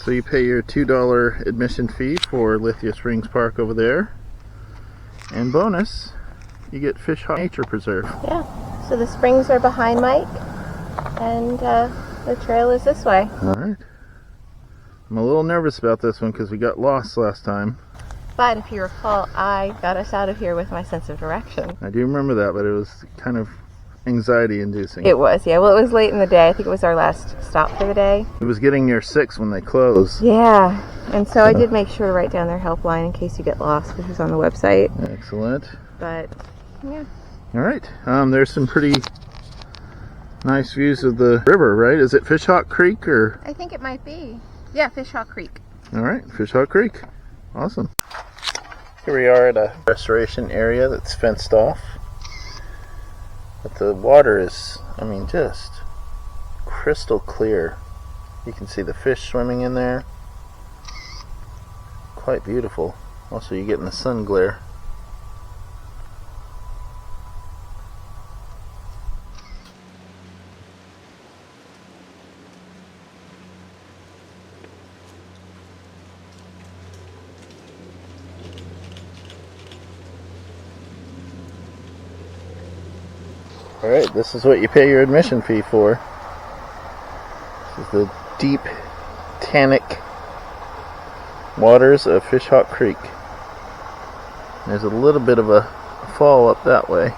So you pay your $2 admission fee for Lithia Springs Park over there. And bonus, you get Fishhawk Nature Preserve. Yeah, so the springs are behind Mike, and the trail is this way. Alright. I'm a little nervous about this one because we got lost last time. But if you recall, I got us out of here with my sense of direction. I do remember that, but it was kind of anxiety-inducing. It was, yeah. Well, it was late in the day. I think it was our last stop for the day. It was getting near 6 when they closed. Yeah, and so I did make sure to write down their helpline in case you get lost, which is on the website. Excellent. But, yeah. Alright, there's some pretty nice views of the river, right? Is it Fishhawk Creek or? I think it might be. Yeah, Fishhawk Creek. Alright, Fishhawk Creek. Awesome. Here we are at a restoration area that's fenced off. But the water is, I mean, just crystal clear. You can see the fish swimming in there. Quite beautiful. Also, you're getting the sun glare. Alright, this is what you pay your admission fee for. This is the deep, tannic waters of Fishhawk Creek. There's a little bit of a fall up that way.